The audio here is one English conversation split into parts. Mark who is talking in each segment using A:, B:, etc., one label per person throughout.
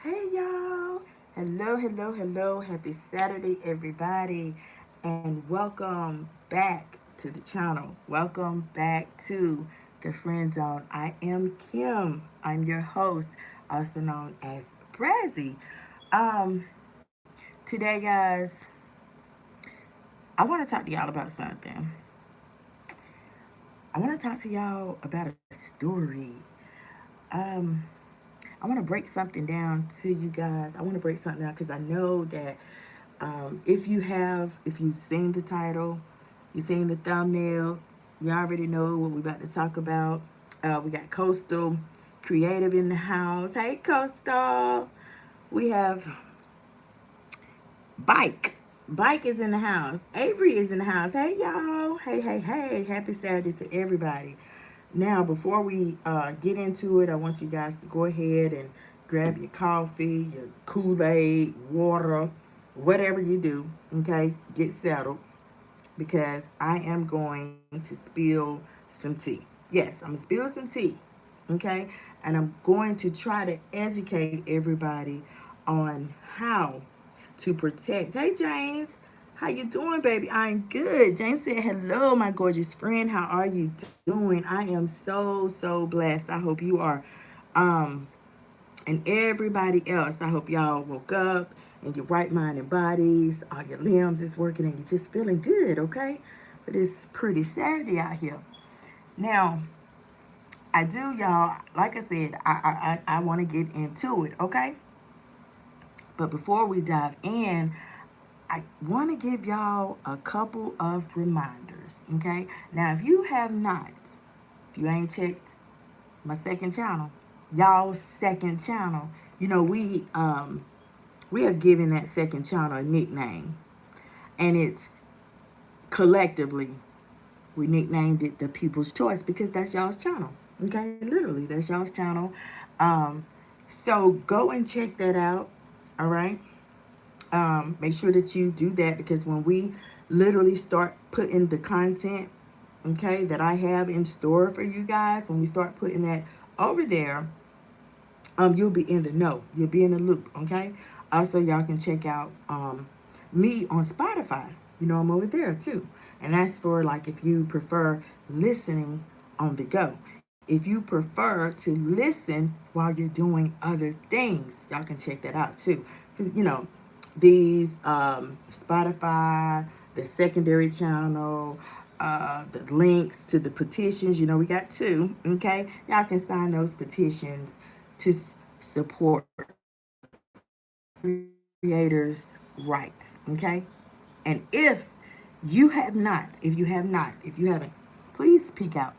A: Hey y'all. Hello, hello, hello. Happy Saturday, everybody. And welcome back to the channel. Welcome back to the Friend Zone. I am Kim. I'm your host, also known as Brazzy. Um, Today, guys, I want to talk to y'all about something. I want to talk to y'all about a story. Um, I want to break something down to you guys. I want to break something down because I know that if you've seen the title, you've seen the thumbnail, you already know what we're about to talk about. We got Coastal Creative in the house. Hey, Coastal. We have Bike. Bike is in the house. Avery is in the house. Hey, y'all. Hey, hey, hey. Happy Saturday to everybody. Now, before we get into it, I want you guys to go ahead and grab your coffee, your Kool-Aid, water, whatever you do, okay? Get settled because I am going to spill some tea. Yes, I'm going to spill some tea, okay? And I'm going to try to educate everybody on how to protect. Hey, James. How you doing, baby? I'm good. James said, hello, my gorgeous friend. How are you doing? I am so blessed. I hope you are. Um, and everybody else, I hope y'all woke up in your right mind and bodies. All your limbs is working and you're just feeling good, okay? But it's pretty Saturday out here. Now, I do, y'all, like I said, I want to get into it, okay? But before we dive in, I want to give y'all a couple of reminders, okay? Now, if you have not, if you ain't checked my second channel, y'all's second channel, you know, we have given that second channel a nickname, and it's collectively we nicknamed it the People's Choice because that's y'all's channel, okay? Literally, that's y'all's channel. Um, so go and check that out, all right? Make sure that you do that because when we literally start putting the content, okay, that I have in store for you guys, when we start putting that over there, you'll be in the know. You'll be in the loop, okay? Also, y'all can check out me on Spotify. You know, I'm over there too. And that's for like if you prefer listening on the go. If you prefer to listen while you're doing other things, y'all can check that out too. Because, you know, these Spotify, the secondary channel, the links to the petitions, you know, we got two, okay? Y'all can sign those petitions to support creators' rights, okay? And if you haven't, please peek out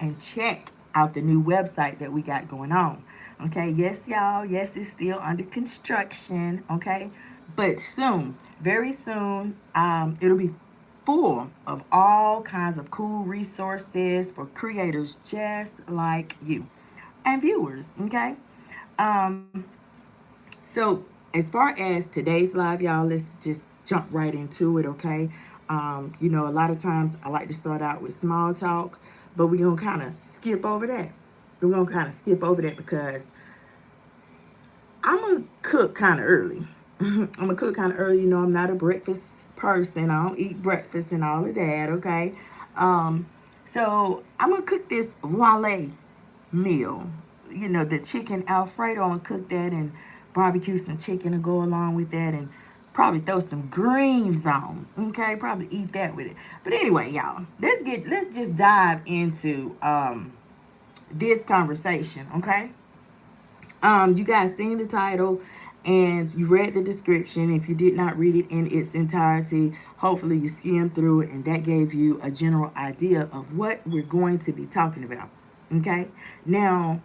A: and check out the new website that we got going on. Okay, yes, y'all, yes, it's still under construction, okay? But soon, very soon, it'll be full of all kinds of cool resources for creators just like you and viewers, okay? Um, so as far as today's live, y'all, let's just jump right into it, okay? You know, a lot of times I like to start out with small talk, but we're gonna kind of skip over that. We're gonna kind of skip over that because I'm gonna cook kind of early. I'm gonna cook kind of early. You know, I'm not a breakfast person. I don't eat breakfast and all of that, okay? Um, so I'm gonna cook this voile meal. You know, the chicken Alfredo, and cook that and barbecue some chicken to go along with that and probably throw some greens on. Okay, probably eat that with it. But anyway, y'all, let's just dive into this conversation, okay? You guys seen the title and you read the description. If you did not read it in its entirety, hopefully you skimmed through it and that gave you a general idea of what we're going to be talking about. Okay, now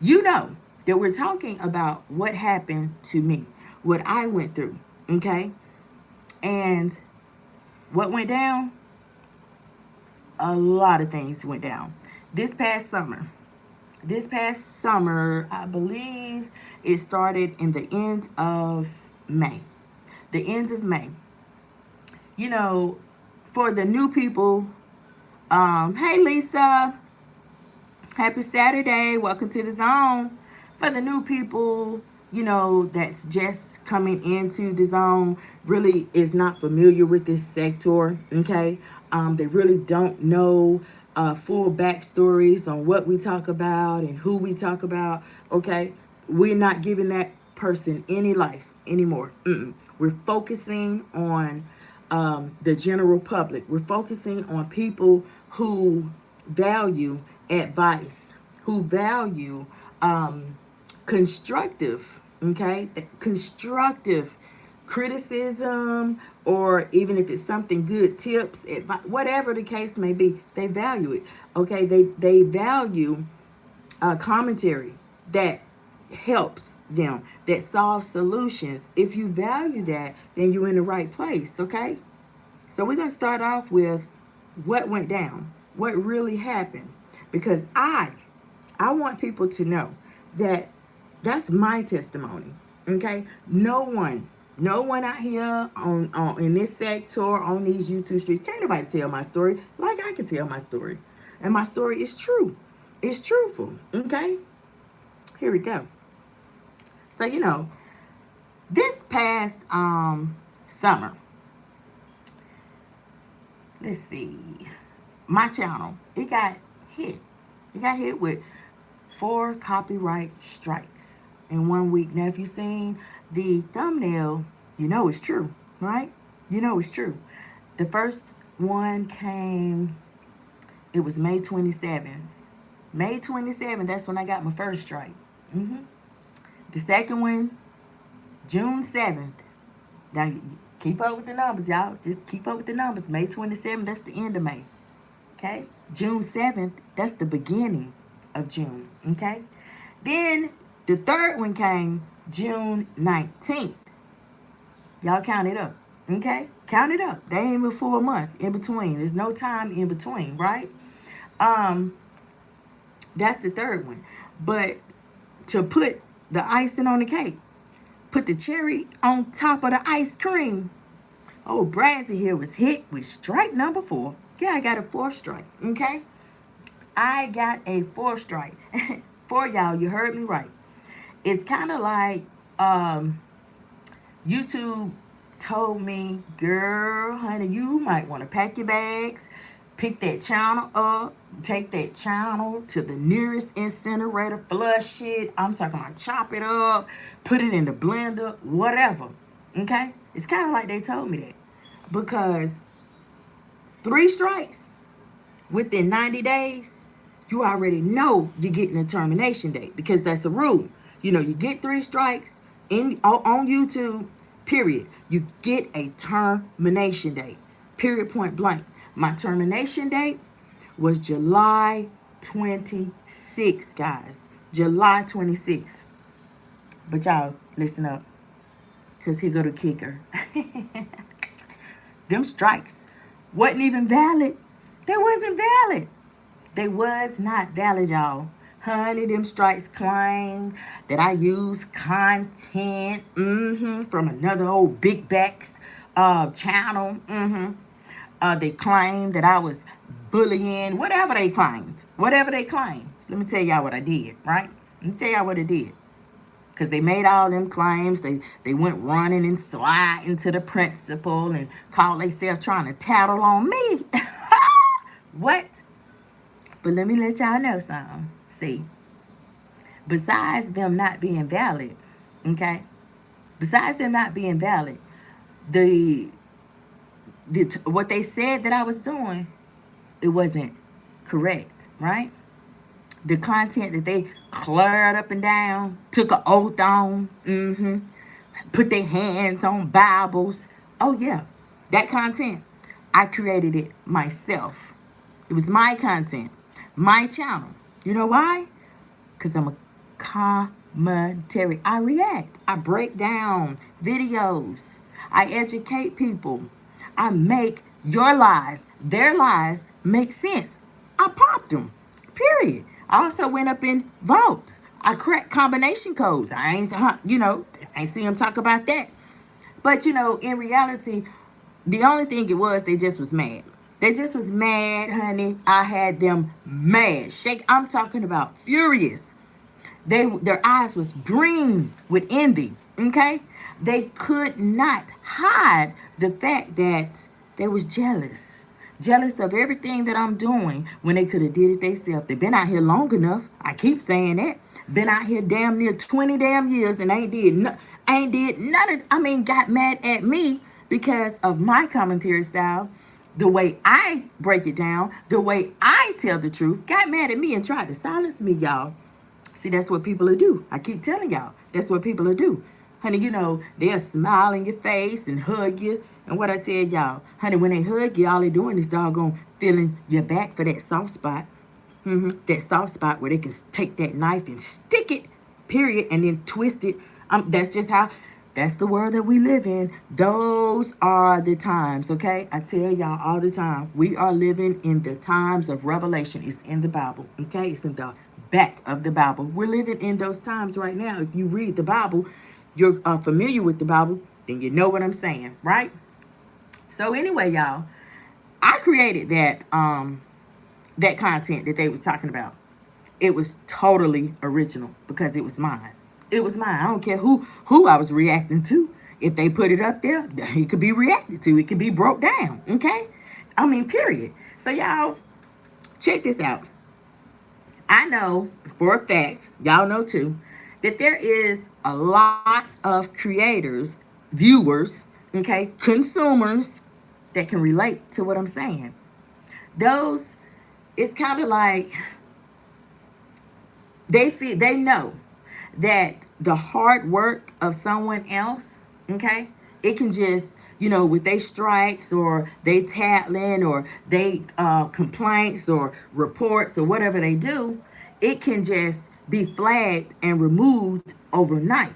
A: you know that we're talking about what happened to me, what I went through. Okay, and what went down? A lot of things went down this past summer. This past summer, I believe it started in the end of May. The end of May. You know, for the new people, hey Lisa, happy Saturday. Welcome to the zone. For the new people, that's just coming into the zone, really is not familiar with this sector, okay? They really don't know full backstories on what we talk about and who we talk about, okay? We're not giving that person any life anymore. We're focusing on the general public. We're focusing on people who value advice, who value constructive, okay? Constructive criticism, or even if it's something good, tips, advice, whatever the case may be, they value it, okay? They value commentary that helps them, that solves solutions. If you value that, then you're in the right place, okay? So we're going to start off with what went down, what really happened, because I want people to know that that's my testimony, okay? No one out here on in this sector, on these YouTube streets, can't nobody tell my story like I can tell my story. And my story is true. It's truthful, okay? Here we go. So, this past summer, let's see, my channel, it got hit. It got hit with 4 copyright strikes in 1 week. Now, if you've seen the thumbnail, you know it's true, right? You know it's true. The first one came, it was May 27th. May 27th, that's when I got my first strike. The second one, June 7th. Now, keep up with the numbers, y'all. Just keep up with the numbers. May 27th, that's the end of May. Okay? June 7th, that's the beginning of June. Okay? Then the third one came June 19th. Y'all count it up. Okay? Count it up. They ain't even for a month in between. There's no time in between, right? That's the third one. But to put the icing on the cake, put the cherry on top of the ice cream, oh, Brazzy here was hit with strike number 4. Yeah, I got a 4th strike, okay? I got a 4th strike. For y'all, you heard me right. It's kind of like YouTube told me, girl, honey, you might want to pack your bags, pick that channel up, take that channel to the nearest incinerator, flush it. I'm talking about chop it up, put it in the blender, whatever. Okay? It's kind of like they told me that. Because 3 strikes within 90 days, you already know you're getting a termination date, because that's a rule. You get 3 strikes on YouTube, period. You get a termination date, period, point blank. My termination date was July 26th, guys. July 26th. But y'all, listen up, because here go the kicker. Them strikes wasn't even valid. They wasn't valid. They was not valid, y'all. Honey, them strikes claim that I use content from another old big backs channel. They claim that I was bullying, whatever they claimed. Whatever they claimed. Let me tell y'all what I did, right? Let me tell y'all what I did. Because they made all them claims. They went running and sliding to the principal and called themselves trying to tattle on me. What? But let me let y'all know something. See, besides them not being valid, okay? Besides them not being valid, what they said that I was doing, it wasn't correct, right? The content that they cleared up and down, took an oath on, put their hands on Bibles. Oh, yeah, that content, I created it myself. It was my content, my channel. You know why? Because I'm a commentary. I react. I break down videos. I educate people. I make your lies, their lies, make sense. I popped them, period. I also went up in vaults. I cracked combination codes. I ain't see them talk about that. But, in reality, the only thing it was, they just was mad. They just was mad, honey. I had them mad. I'm talking about furious. Their eyes was green with envy. Okay, they could not hide the fact that they was jealous of everything that I'm doing when they could have did it themselves. They've been out here long enough. I keep saying that. Been out here damn near 20 damn years and ain't did none of. I mean, got mad at me because of my commentary style, the way I break it down, the way I tell the truth. Got mad at me and tried to silence me, y'all. See, that's what people will do. I keep telling y'all, that's what people will do. Honey, they'll smile in your face and hug you. And what I tell y'all, honey, when they hug you, all they doing is doggone feeling your back for that soft spot. That soft spot where they can take that knife and stick it, period, and then twist it. That's the world that we live in. Those are the times, okay? I tell y'all all the time, we are living in the times of revelation. It's in the Bible, okay? It's in the back of the Bible. We're living in those times right now. If you read the Bible, you're familiar with the Bible, then you know what I'm saying, right? So anyway, y'all, I created that content that they was talking about. It was totally original because it was mine. It was mine. I don't care who I was reacting to. If they put it up there, it could be reacted to. It could be broke down. Okay? I mean, period. So y'all, check this out. I know for a fact, y'all know too, that there is a lot of creators, viewers, okay, consumers that can relate to what I'm saying. Those, it's kind of like they know that the hard work of someone else, okay, it can just, with they strikes or they tattling or they complaints or reports or whatever they do, it can just be flagged and removed overnight.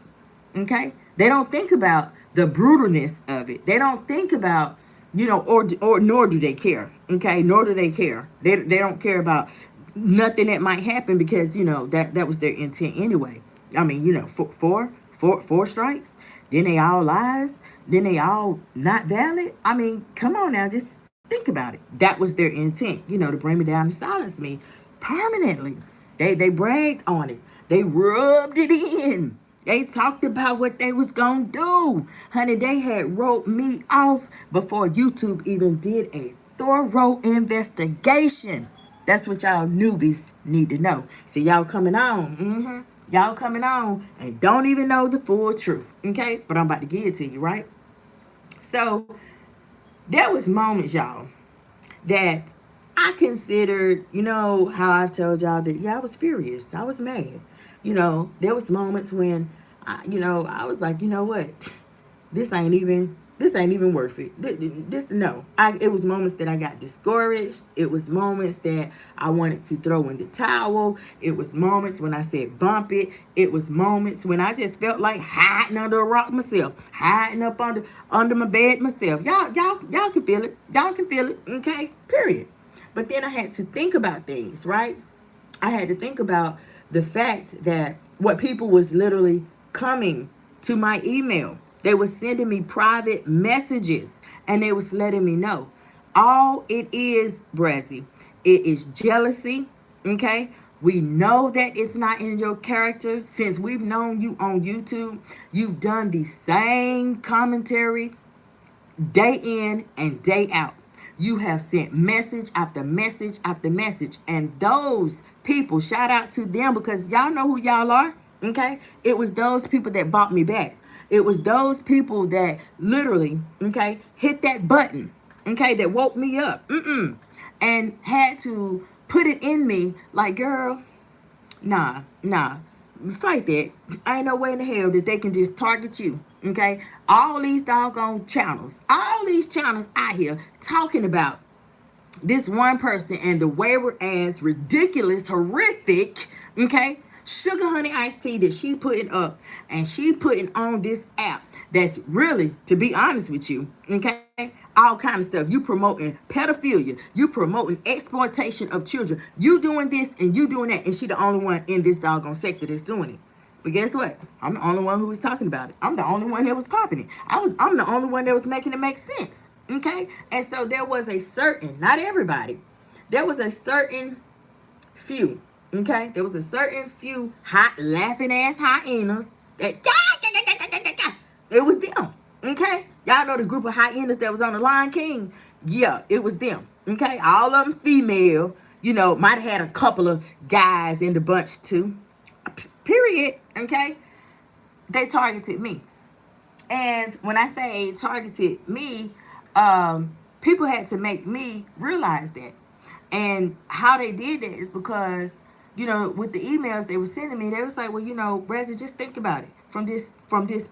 A: Okay, they don't think about the brutalness of it. They don't think about, or nor do they care. Okay, nor do they care. They don't care about nothing that might happen because that was their intent anyway. I mean, four strikes, then they all lies, then they all not valid. I mean, come on now, just think about it. That was their intent, to bring me down and silence me permanently. They bragged on it. They rubbed it in. They talked about what they was gonna do. Honey, they had wrote me off before YouTube even did a thorough investigation. That's what y'all newbies need to know. See, y'all coming on. Y'all coming on and don't even know the full truth. Okay? But I'm about to give it to you, right? So, there was moments, y'all, that I considered, how I've told y'all that, I was furious. I was mad. There was moments when, I was like, you know what? This ain't even worth it. This no. It was moments that I got discouraged. It was moments that I wanted to throw in the towel. It was moments when I said bump it. It was moments when I just felt like hiding under a rock myself, hiding up under my bed myself. Y'all can feel it. Y'all can feel it. Okay? Period. But then I had to think about things, right? I had to think about the fact that what people was literally coming to my email. They were sending me private messages and they was letting me know. All it is, Brazzy, it is jealousy, okay? We know that it's not in your character. Since we've known you on YouTube, you've done the same commentary day in and day out. You have sent message after message after message. And those people, shout out to them because y'all know who y'all are. Okay? It was those people that bought me back. It was those people that literally, okay, hit that button, okay, that woke me up. And had to put it in me like, girl, nah, fight that. Ain't no way in the hell that they can just target you. Okay, all these doggone channels, all these channels out here talking about this one person and the wayward ass, ridiculous, horrific, okay, sugar honey iced tea that she putting up and she putting on this app that's really, to be honest with you, okay, all kind of stuff. You promoting pedophilia, you promoting exploitation of children, you doing this and you doing that, and she the only one in this doggone sector that's doing it. But guess what? I'm the only one who was talking about it. I'm the only one that was popping it. I'm the only one that was making it make sense. Okay? And so there was a certain, not everybody, there was a certain few, Okay, there was a certain few hot laughing ass hyenas that it was them. Okay, y'all know the group of hyenas that was on the Lion King. Yeah, it was them. Okay, all of them female. You know, might have had a couple of guys in the bunch too. Period. Okay, they targeted me. And when I say targeted me, people had to make me realize that. And how they did that is because, with the emails they were sending me, they was like, well, Brazzy, just think about it from this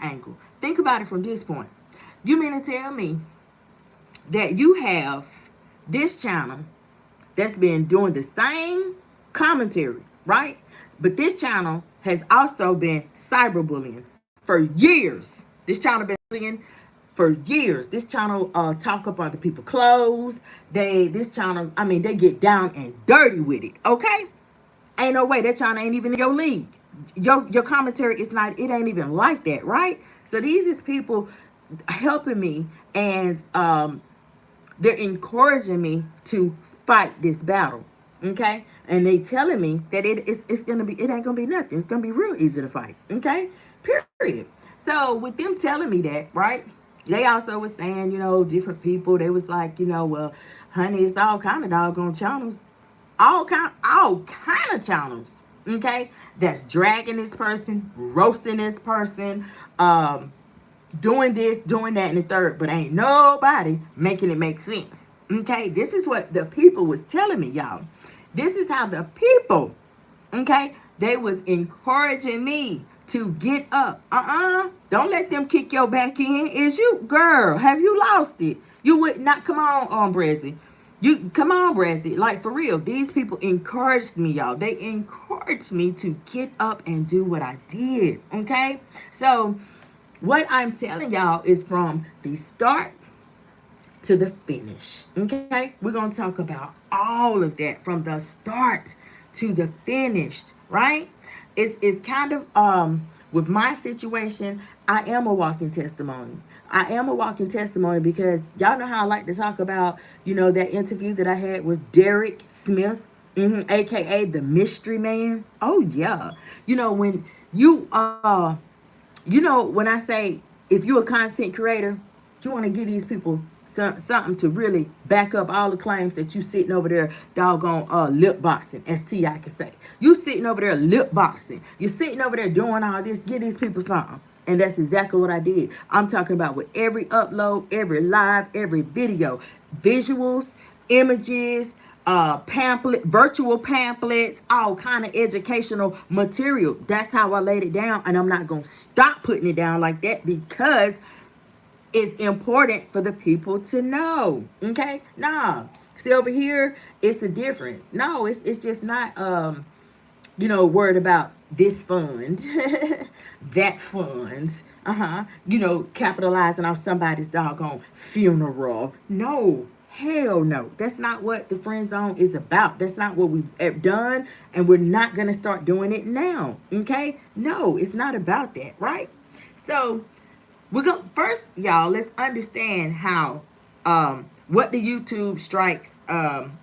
A: angle. Think about it from this point. You mean to tell me that you have this channel that's been doing the same commentary, right? But this channel has also been cyberbullying for years. This channel been bullying for years. This channel talk up other people's clothes. This channel, they get down and dirty with it. Okay, ain't no way that channel ain't even in your league. Your commentary is not. It ain't even like that, right? So these is people helping me, and they're encouraging me to fight this battle. Okay, and they telling me that it ain't gonna be nothing. It's gonna be real easy to fight. Okay, period. So with them telling me that, right? They also was saying, different people. They was like, well, honey, it's all kind of doggone channels, all kind of channels. Okay, that's dragging this person, roasting this person, doing this, doing that, and the third, but ain't nobody making it make sense. Okay, this is what the people was telling me, y'all. This is how the people, okay, they was encouraging me to get up. Don't let them kick your back in. Is you, girl, have you lost it? You would not. Come on, Brazzy. You come on, Brazzy. Like, for real, these people encouraged me, y'all. They encouraged me to get up and do what I did. Okay, so what I'm telling y'all is from the start to the finish. Okay, we're gonna talk about all of that from the start to the finish, right? It's kind of with my situation, I am a walking testimony. I am a walking testimony because y'all know how I like to talk about, that interview that I had with Derek Smith, aka the mystery man. Oh yeah. When you when I say, if you're a content creator, you want to give these people something to really back up all the claims that you sitting over there doggone lip boxing, as T.I. can say. You sitting over there lip boxing. You sitting over there doing all this. Give these people something. And that's exactly what I did. I'm talking about with every upload, every live, every video, visuals, images, virtual pamphlets, all kind of educational material. That's how I laid it down, and I'm not gonna stop putting it down like that because it's important for the people to know. Okay, nah. See, over here, it's a difference. No, it's just not worried about this fund, that fund, capitalizing off somebody's doggone funeral. No, hell no. That's not what the friend zone is about. That's not what we've done, and we're not going to start doing it now. Okay? No, it's not about that, right? So, first, y'all, let's understand how, what the YouTube strikes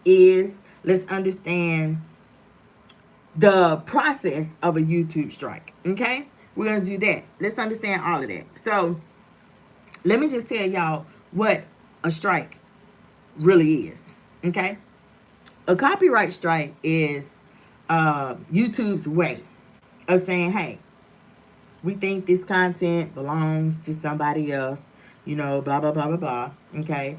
A: is. Let's understand the process of a YouTube strike. Okay, we're gonna do that. Let's understand all of that. So let me just tell y'all what a strike really is. Okay, a copyright strike is YouTube's way of saying, hey, we think this content belongs to somebody else, blah blah blah blah blah. Okay,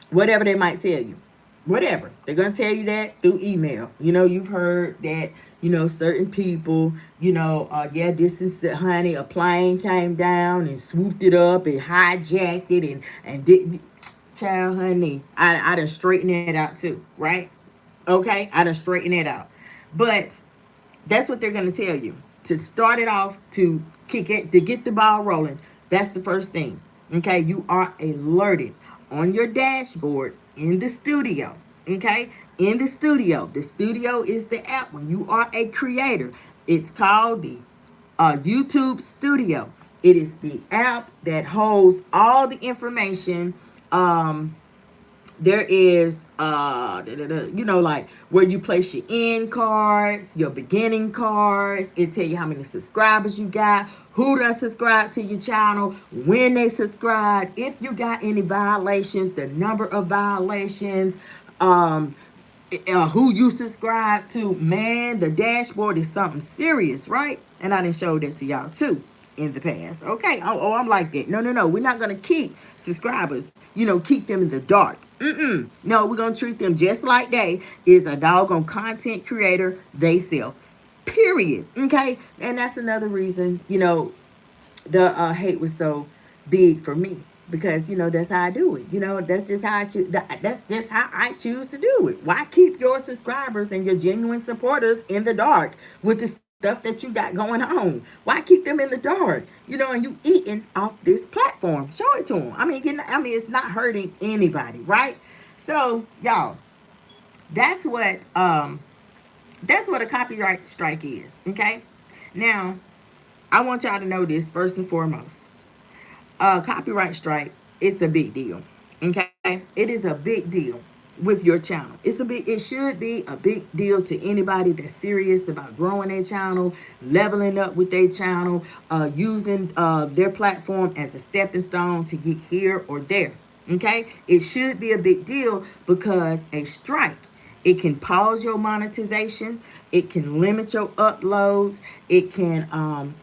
A: whatever they might tell you. Whatever. They're going to tell you that through email. You've heard that, certain people, this is, honey, a plane came down and swooped it up and hijacked it and did. Child, honey, I done straightened it out too, right? Okay? I done straightened it out. But that's what they're going to tell you. To start it off, to kick it, to get the ball rolling, that's the first thing. Okay? You are alerted on your dashboard in the studio. Okay, in the studio. The studio is the app. When you are a creator, it's called the YouTube Studio. It is the app that holds all the information there is like where you place your end cards, your beginning cards. It tell you how many subscribers you got, who does subscribe to your channel, when they subscribe, if you got any violations, the number of violations, um who you subscribe to. Man, the dashboard is something serious, right? And I done showed that to y'all too in the past. Okay. I'm like that. No. We're not gonna keep subscribers, keep them in the dark. No, we're gonna treat them just like they is a doggone content creator they self. Period. Okay. And that's another reason, the hate was so big for me, because that's how I do it. That's just how I choose to do it. Why keep your subscribers and your genuine supporters in the dark with the stuff that you got going on? Why keep them in the dark? And you eating off this platform. Show it to them. It's not hurting anybody, right? So y'all, that's what a copyright strike is. Okay. Now, I want y'all to know this first and foremost. Copyright strike, it's a big deal. Okay, it is a big deal with your channel. It should be a big deal to anybody that's serious about growing their channel, leveling up with their channel, using their platform as a stepping stone to get here or there. Okay, it should be a big deal, because a strike, it can pause your monetization. It can limit your uploads. It can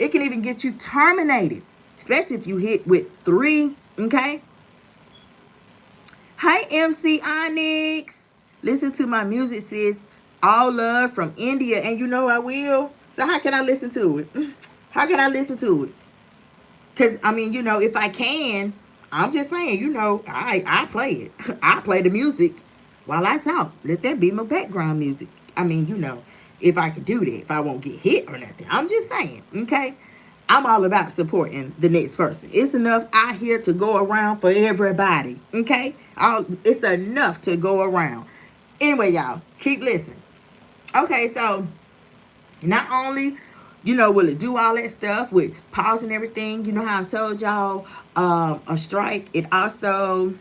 A: even get you terminated, especially if you hit with 3. Okay. Hi, MC Onyx. Listen to my music, sis. All love from India, and I will. So how can I listen to it? How can I listen to it? Because, if I can, I'm just saying, I play it. I play the music while I talk. Let that be my background music. If I could do that, if I won't get hit or nothing. I'm just saying, okay? I'm all about supporting the next person. It's enough out here to go around for everybody, okay? It's enough to go around. Anyway, y'all, keep listening. Okay, so not only, will it do all that stuff with pausing everything, how I told y'all, a strike, it also,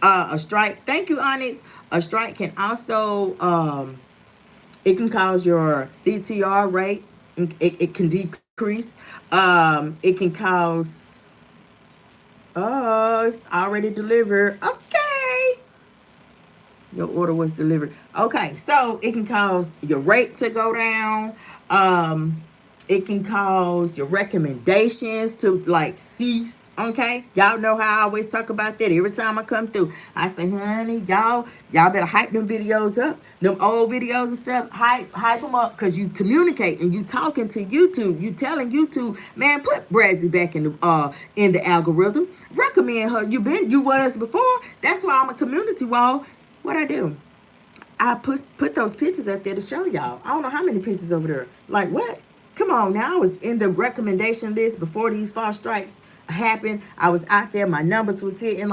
A: a strike, thank you, Onyx, a strike can also, it can cause your CTR rate, it can decrease, it can cause, oh, it's already delivered, okay. Your order was delivered. Okay, so it can cause your rate to go down. It can cause your recommendations to cease. Okay, y'all know how I always talk about that every time I come through. I say, honey, y'all better hype them videos up, them old videos and stuff. Hype them up, because you communicate and you talking to YouTube. You telling YouTube, man, put Brazzy back in the algorithm. Recommend her. You was before. That's why I'm a community wall. What I do? I put those pictures up there to show y'all. I don't know how many pictures over there. Like what? Come on now. I was in the recommendation list before these false strikes happened. I was out there. My numbers was hitting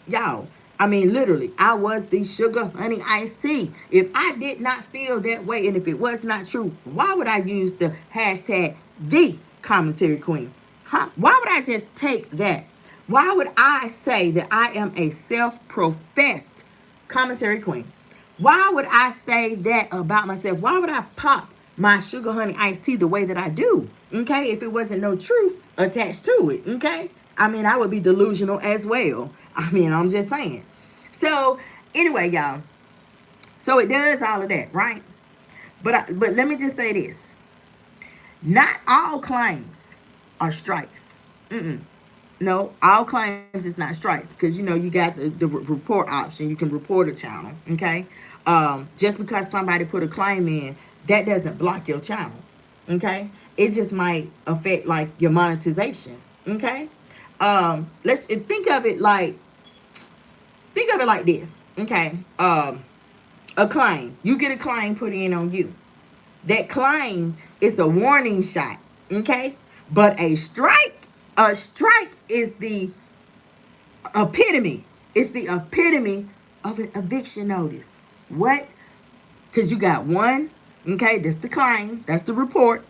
A: y'all. Literally, I was the sugar honey iced tea. If I did not feel that way, and if it was not true, why would I use the hashtag the commentary queen? Huh? Why would I just take that? Why would I say that I am a self-professed commentary queen? Why would I say that about myself? Why would I pop my sugar honey iced tea the way that I do? Okay, if it wasn't no truth attached to it. Okay, I would be delusional as well. I'm just saying. So anyway, y'all. So it does all of that, right? But let me just say this: not all claims are strikes. No, all claims is not strikes, because you got the report option. You can report a channel. Okay, just because somebody put a claim in, that doesn't block your channel. Okay, it just might affect your monetization. Okay, let's think of it like this. Okay, a claim, you get a claim put in on you. That claim is a warning shot. Okay, but a strike is the epitome. It's the epitome of an eviction notice. What? Because you got one. Okay, that's the claim. That's the report.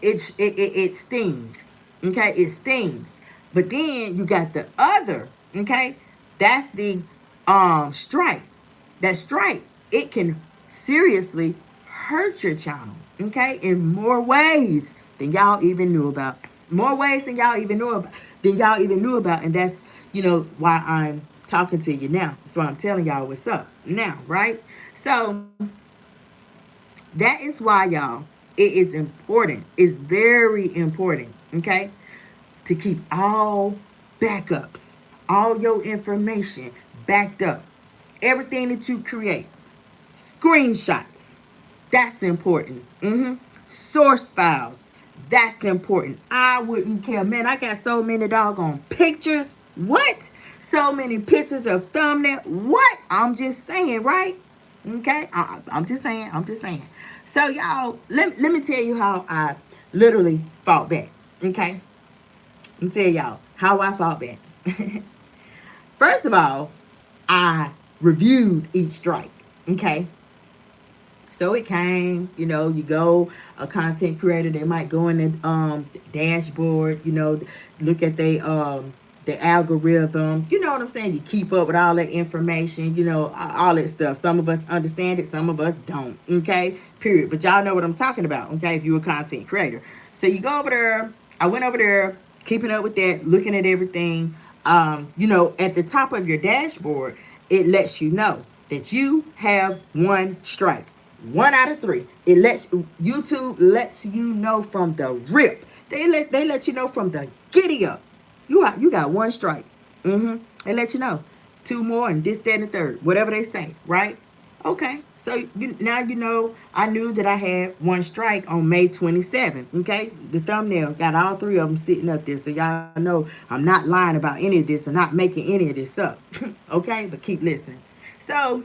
A: It stings. Okay, it stings. But then you got the other. Okay, that's the strike, that strike, it can seriously hurt your channel, okay, in more ways than y'all even knew about. More ways than y'all even knew about, and that's, why I'm talking to you now. That's why I'm telling y'all what's up now, right? So that is why, y'all, it is important. It's very important, okay, to keep all backups, all your information backed up. Everything that you create, screenshots, that's important. Source files, that's important. I wouldn't care, man. I got so many doggone pictures. What? So many pictures of thumbnail. What? I'm just saying, right? Okay, I'm just saying. I'm just saying. So y'all, let me tell you how I literally fought back. Okay, let me tell y'all how I fought back. First of all, I reviewed each strike. Okay, so it came, you go, a content creator, they might go in the dashboard, look at the algorithm, you know what I'm saying? You keep up with all that information, all that stuff. Some of us understand it, some of us don't, okay? Period. But y'all know what I'm talking about, okay, if you're a content creator. So you go over there, I went over there, keeping up with that, looking at everything. At the top of your dashboard, it lets you know that you have one strike. 1 out of 3. YouTube lets you know from the rip. They let you know from the giddy up. You got one strike. They let you know. 2 more and this, that, and the third. Whatever they say, right? Okay. So now I knew that I had one strike on May 27th. Okay. The thumbnail got all 3 of them sitting up there. So y'all know I'm not lying about any of this. I'm not making any of this up. Okay. But keep listening. So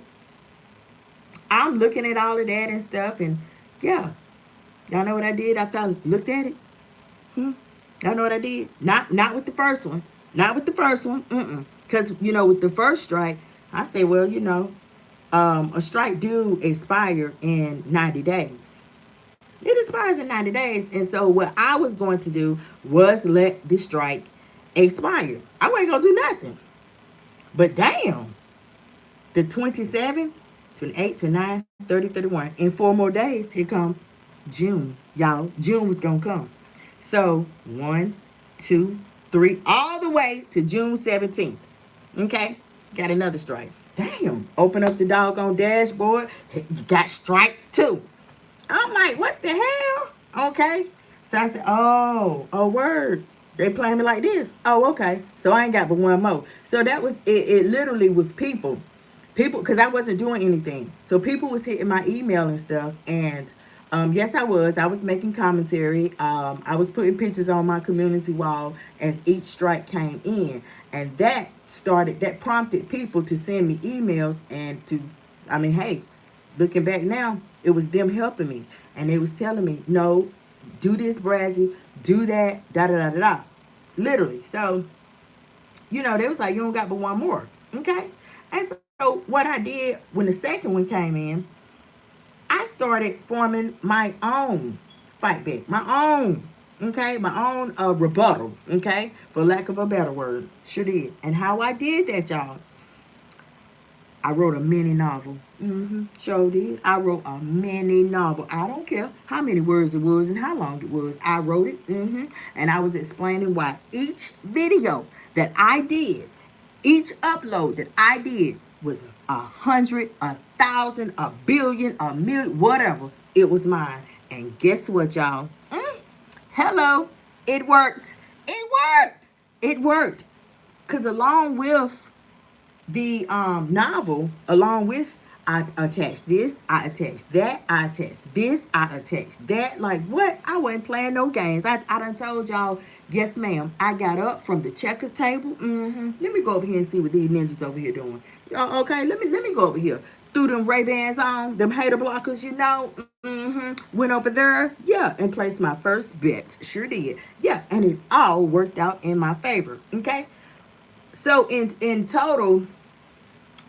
A: I'm looking at all of that and stuff, and yeah, y'all know what I did after I looked at it? Y'all know what I did? Not with the first one. Not with the first one. Because, with the first strike, I say, well, a strike do expire in 90 days. It expires in 90 days. And so what I was going to do was let the strike expire. I wasn't going to do nothing. But damn, the 27th, 28, 29, 30, 31. In 4 more days, here come June. Y'all, June was going to come. So 1, 2, 3, all the way to June 17th. Okay? Got another strike. Damn. Open up the doggone dashboard. Got strike 2. I'm like, what the hell? Okay. So I said, oh, word. They playing me like this. Oh, okay. So I ain't got but one more. So that was it literally with people, because I wasn't doing anything. So people was hitting my email and stuff. And yes, I was making commentary. I was putting pictures on my community wall as each strike came in. And that prompted people to send me emails and hey, looking back now, it was them helping me. And they was telling me, no, do this, Brazzy, do that, da-da-da-da-da. Literally. So, they was like, you don't got but one more. Okay? And so what I did when the second one came in, I started forming my own fight back, my own, rebuttal, okay, for lack of a better word. Sure did. And how I did that, y'all, I wrote a mini novel. Sure did. I wrote a mini novel. I don't care how many words it was and how long it was. I wrote it. And I was explaining why each video that I did, each upload that I did was 100, 1,000, 1,000,000,000, 1,000,000, whatever. It was mine. And guess what, y'all? Hello. It worked. It worked. It worked. Because along with the novel, along with, I attached this, I attached that, I attached this, I attached that. Like what? I wasn't playing no games. I done told y'all, yes ma'am, I got up from the checkers table. Let me go over here and see what these ninjas over here doing. Okay, let me go over here. Threw them Ray-Bans on, them hater blockers, went over there, yeah, and placed my first bet. Sure did. Yeah, and it all worked out in my favor. Okay. So in total,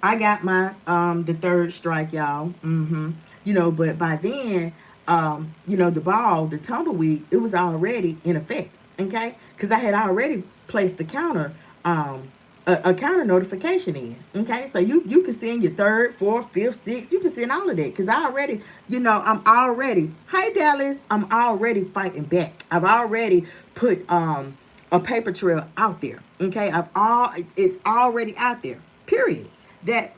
A: I got my the third strike, y'all. But by then, the tumbleweed, it was already in effect, okay? Because I had already placed the counter a counter notification in. Okay, so you can send your third, fourth, fifth, sixth. You can send all of that because I already, I'm already. Hi Dallas, I'm already fighting back. I've already put a paper trail out there. Okay, it's already out there. Period. That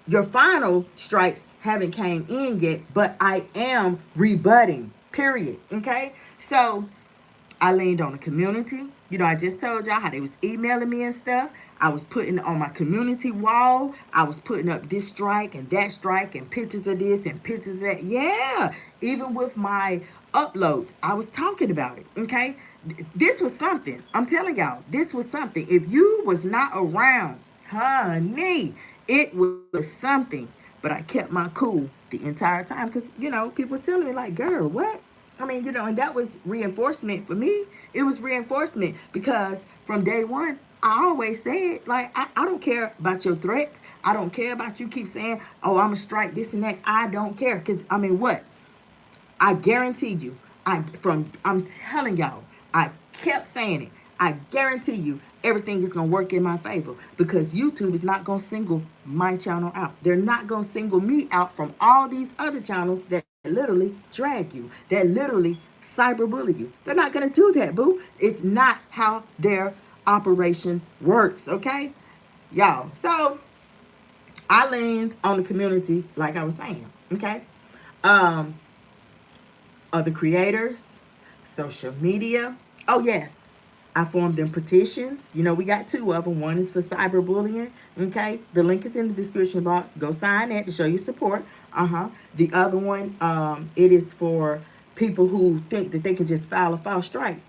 A: your final strikes haven't came in yet, but I am rebutting. Period. Okay, so I leaned on the community. I just told y'all how they was emailing me and stuff. I was putting on my community wall. I was putting up this strike and pictures of this and pictures of that. Yeah, even with my uploads, I was talking about it. Okay, this was something. I'm telling y'all, this was something. If you was not around, honey, it was something. But I kept my cool the entire time because people was telling me like, "Girl, what?" I mean, and that was reinforcement for me. It was reinforcement because from day one, I always said, like, I don't care about your threats. I don't care about you keep saying, oh, I'm going to strike this and that. I don't care. Because, I mean, what? I guarantee you, I'm telling y'all, I kept saying it. I guarantee you everything is going to work in my favor because YouTube is not going to single my channel out. They're not going to single me out from all these other channels that literally drag you, that literally cyberbully you. They're not going to do that, boo. It's not how their operation works, okay? Y'all, so I leaned on the community like I was saying, okay? Um, Other creators, social media. Oh, yes. I formed them petitions. We got two of them. One is for cyberbullying. Okay. The link is in the description box. Go sign that to show your support. The other one, it is for people who think that they can just file a false strike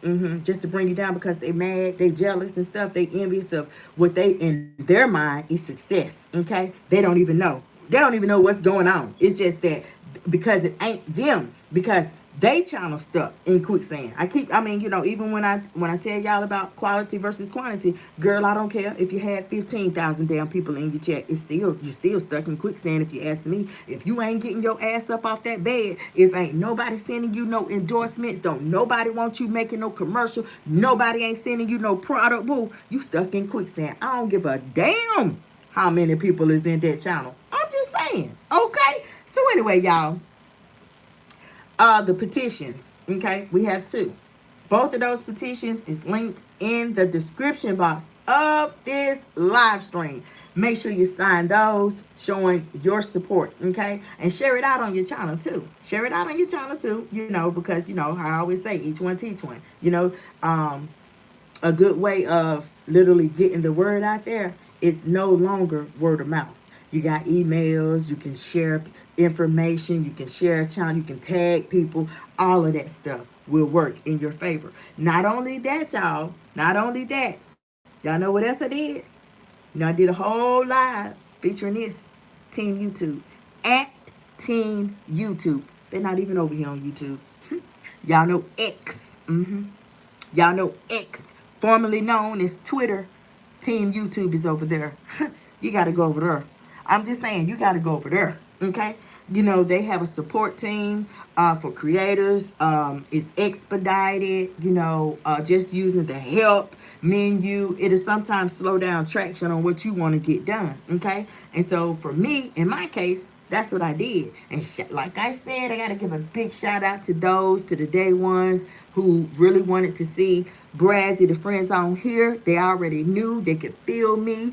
A: just to bring you down because they mad, they jealous and stuff. They envious of what they, in their mind, is success. Okay. They don't even know. They don't even know what's going on. It's just that because it ain't them. Because they channel stuff in quicksand. Even when I tell y'all about quality versus quantity, girl, I don't care if you had 15,000 damn people in your chat. You're still stuck in quicksand. If you ask me, if you ain't getting your ass up off that bed, if ain't nobody sending you no endorsements, don't nobody want you making no commercial, nobody ain't sending you no product, boo, you stuck in quicksand. I don't give a damn how many people is in that channel. I'm just saying, okay? So anyway, y'all, the petitions, okay? We have two. Both of those petitions is linked in the description box of this live stream. Make sure you sign those, showing your support, okay? And share it out on your channel too. Share it out on your channel too, because, I always say each one teach one. A good way of literally getting the word out there, it's no longer word of mouth. You got emails, you can share information, you can share a channel, you can tag people, all of that stuff will work in your favor. Not only that, y'all, y'all know what else I did? I did a whole live featuring this Team YouTube at Team YouTube. They're not even over here on YouTube. Y'all know X. Y'all know X, formerly known as Twitter. Team YouTube is over there. You got to go over there. I'm just saying, you got to go over there. Okay? They have a support team for creators. It's expedited, just using the help menu. It'll sometimes slow down traction on what you want to get done. Okay? And so for me, in my case, that's what I did. And like I said, I got to give a big shout out to the day ones who really wanted to see Brazzy, the friends on here. They already knew. They could feel me.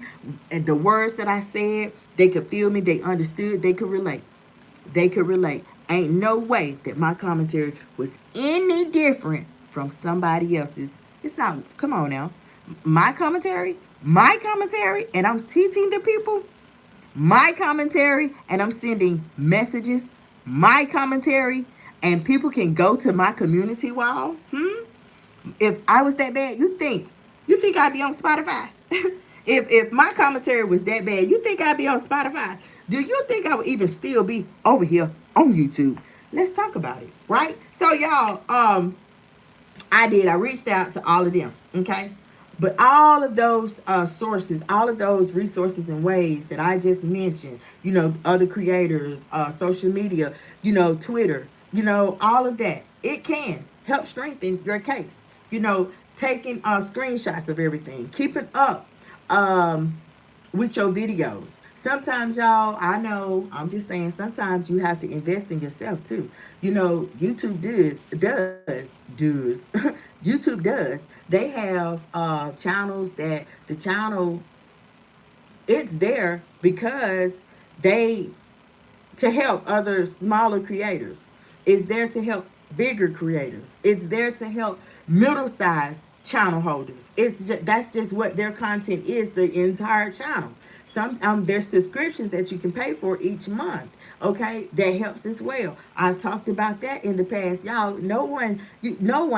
A: And the words that I said, they could feel me. They understood. They could relate. They could relate. Ain't no way that my commentary was any different from somebody else's. It's not. Come on now. My commentary, and I'm teaching the people my commentary, and I'm sending messages, my commentary, and people can go to my community wall. If I was that bad, you think I'd be on Spotify? if my commentary was that bad, you think I'd be on Spotify? Do you think I would even still be over here on YouTube? Let's talk about it, right? So y'all, I reached out to all of them, okay? But all of those sources, all of those resources and ways that I just mentioned, other creators, social media, Twitter, all of that, it can help strengthen your case. Taking screenshots of everything, keeping up um, with your videos. Sometimes, y'all, I know, I'm just saying, sometimes you have to invest in yourself too. You know, YouTube does YouTube does. They have channels that the channel, it's there because they, to help other smaller creators. It's there to help bigger creators. It's there to help middle-sized channel holders. It's just, that's just what their content is, the entire channel. Some there's subscriptions that you can pay for each month. Okay, that helps as well. I've talked about that in the past, y'all. No one.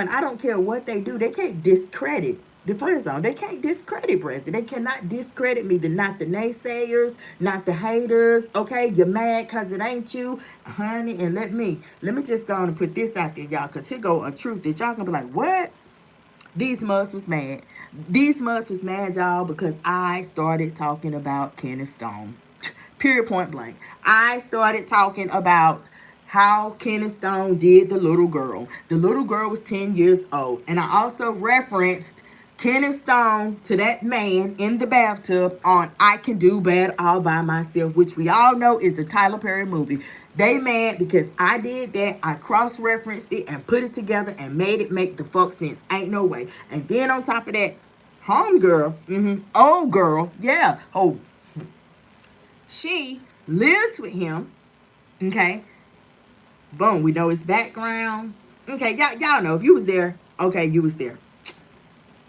A: I don't care what they do. They can't discredit the friend zone. They can't discredit Branson. They cannot discredit me. Not the naysayers, not the haters. Okay, you're mad because it ain't you, honey. And let me just go on and put this out there, y'all, because here go a truth that y'all gonna be like, what? These mugs was mad. These mugs was mad, y'all, because I started talking about Kenneth Stone. Period, point blank. I started talking about how Kenneth Stone did the little girl. The little girl was 10 years old. And I also referenced Kenneth Stone to that man in the bathtub on I Can Do Bad All By Myself, which we all know is a Tyler Perry movie. They mad because I did that. I cross-referenced it and put it together and made it make the fuck sense. Ain't no way. And then on top of that, homegirl, old girl, yeah, oh, she lives with him, okay? Boom, we know his background. Okay, y'all know if you was there, okay, you was there.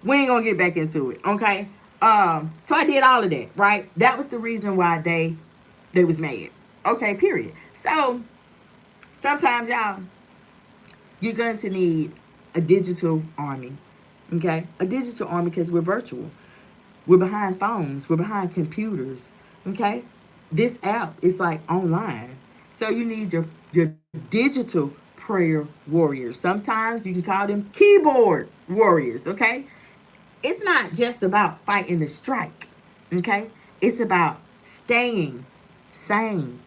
A: We ain't gonna get back into it, okay? So I did all of that, right? That was the reason why they was mad. Okay, period. So sometimes, y'all, you're going to need a digital army, okay? A digital army because we're virtual. We're behind phones. We're behind computers, okay? This app is like online. So you need your digital prayer warriors. Sometimes you can call them keyboard warriors, okay? It's not just about fighting the strike, okay? It's about staying sane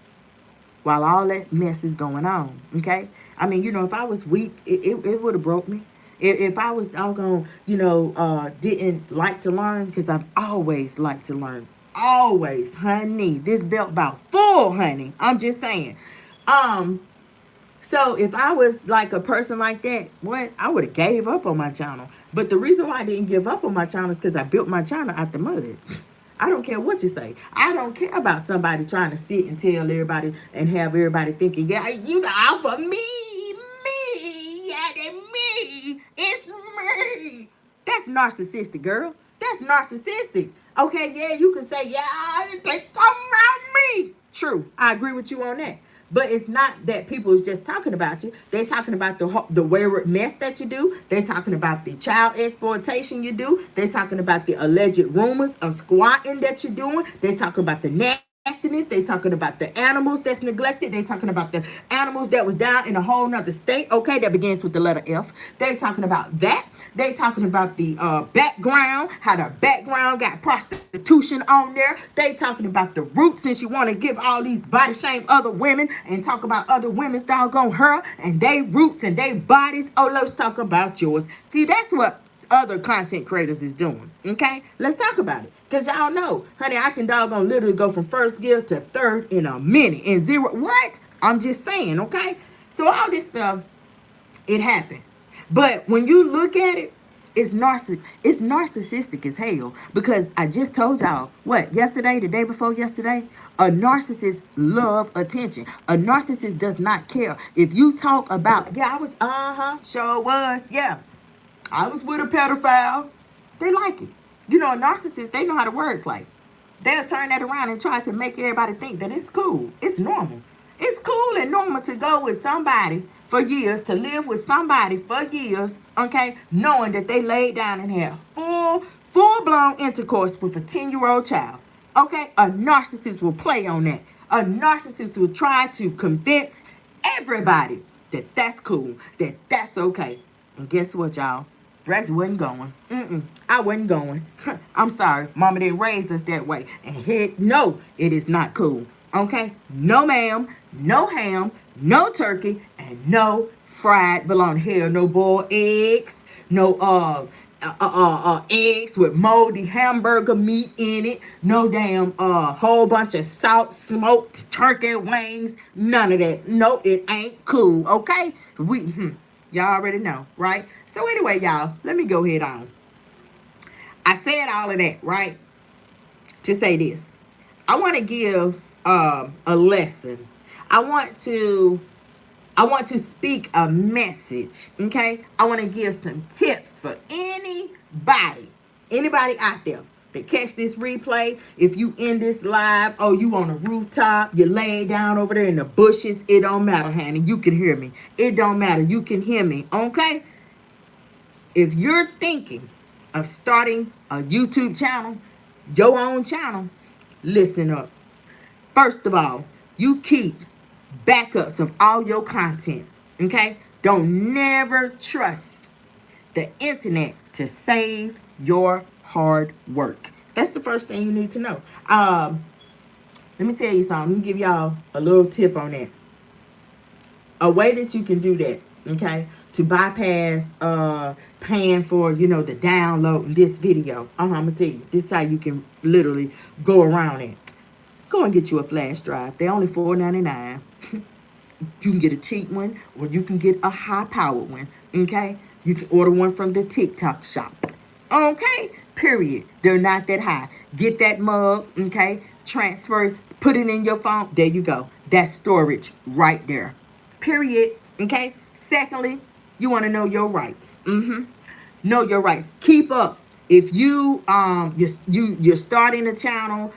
A: while all that mess is going on, okay? I mean, if I was weak, it would have broke me. If I was doggone, didn't like to learn, because I've always liked to learn. Always, honey. This belt about full, honey. I'm just saying. So if I was like a person like that, what, I would have gave up on my channel. But the reason why I didn't give up on my channel is because I built my channel out the mud. I don't care what you say. I don't care about somebody trying to sit and tell everybody and have everybody thinking, yeah, you know, for me, yeah, that me, it's me. That's narcissistic, girl. That's narcissistic. Okay, yeah, you can say, yeah, they talking about me. True, I agree with you on that. But it's not that people is just talking about you. They're talking about the wayward mess that you do. They're talking about the child exploitation you do. They're talking about the alleged rumors of squatting that you're doing. They're talking about the nastiness. They're talking about the animals that's neglected. They're talking about the animals that was down in a whole nother state. Okay, that begins with the letter F. They're talking about that. They talking about the background, how the background got prostitution on there. They talking about the roots, since you want to give all these body shame other women and talk about other women's doggone her and they roots and they bodies. Oh, let's talk about yours. See, that's what other content creators is doing. Okay, let's talk about it. Because y'all know, honey, I can doggone literally go from first gear to third in a minute. In zero, what? I'm just saying, okay? So all this stuff, it happened. But when you look at it, it's narcissistic as hell. Because I just told y'all, what, yesterday, the day before yesterday, a narcissist love attention. A narcissist does not care. If you talk about, yeah, I was, sure was, yeah, I was with a pedophile. They like it. You know, a narcissist, they know how to wordplay. They'll turn that around and try to make everybody think that it's cool. It's normal. It's cool and normal to go with somebody for years, to live with somebody for years, okay, knowing that they laid down and had full-blown intercourse with a 10-year-old child. Okay, a narcissist will play on that. A narcissist will try to convince everybody that that's cool, that that's okay. And guess what, y'all? Brax wasn't going. I wasn't going. I'm sorry. Mama didn't raise us that way. And heck, no, it is not cool. Okay? No ma'am, no ham, no turkey, and no fried bologna. Hell, no boiled eggs, no eggs with moldy hamburger meat in it. No damn whole bunch of salt smoked turkey wings. None of that. No, it ain't cool. Okay, y'all already know, right? So anyway, y'all, let me go ahead on. I said all of that, right, to say this. I want to give a lesson. I want to I want to speak a message, okay? I want to give some tips for anybody out there that catch this replay. If you in this live, oh, you on a rooftop, you laying down over there in the bushes, it don't matter, honey. You can hear me. It don't matter. You can hear me, okay? If you're thinking of starting a YouTube channel, your own channel, listen up. First of all, you keep backups of all your content. Okay? Don't never trust the internet to save your hard work. That's the first thing you need to know. Let me tell you something. Let me give y'all a little tip on that. A way that you can do that, okay, to bypass paying for, the download in this video. I'm gonna tell you. This is how you can literally go around it. Go and get you a flash drive. They're only $4.99. You can get a cheap one, or you can get a high-powered one, okay? You can order one from the TikTok shop, okay? Period. They're not that high. Get that mug, okay? Transfer, put it in your phone. There you go. That's storage right there. Period, okay? Secondly, you want to know your rights. Know your rights. Keep up. If you're starting a channel,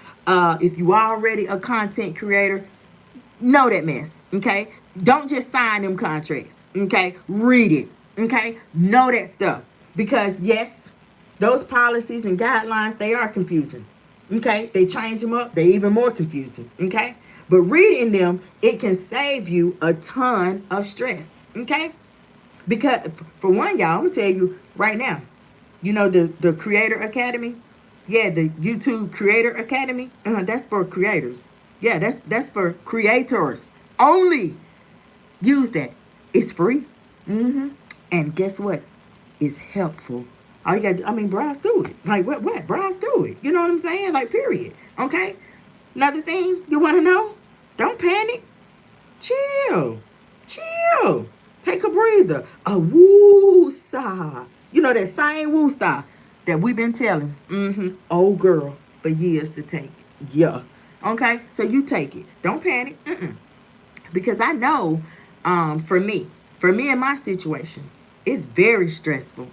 A: if you already a content creator, know that mess, okay? Don't just sign them contracts, okay? Read it, okay? Know that stuff. Because, yes, those policies and guidelines, they are confusing, okay? They change them up. They're even more confusing, okay? But reading them, it can save you a ton of stress, okay? Because, for one, y'all, I'm going to tell you right now, the Creator Academy? Yeah, the YouTube Creator Academy? That's for creators. Yeah, that's for creators only. Use that. It's free. And guess what? It's helpful. All you got to do, browse through it. Like, what? Browse through it. You know what I'm saying? Like, period. Okay? Another thing you want to know? Don't panic. Chill. Chill. Take a breather. A woo-saw. That same woo-saw that we've been telling old girl for years to take. Yeah. Okay? So you take it. Don't panic. Because I know, for me in my situation, it's very stressful.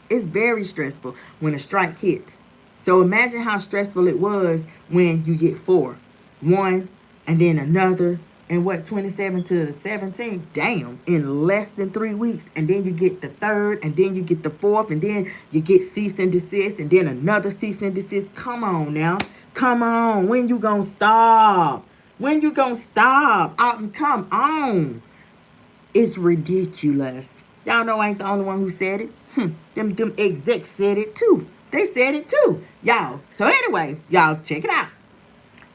A: It's very stressful when a strike hits. So imagine how stressful it was when you get 4. One, and then another, and 27 to the 17th, damn, in less than 3 weeks. And then you get the 3rd, and then you get the 4th, and then you get cease and desist, and then another cease and desist. Come on now. Come on. When you gonna stop? When you gonna stop? Come on. It's ridiculous. Y'all know I ain't the only one who said it. Them execs said it too. They said it too. Y'all. So anyway, y'all check it out.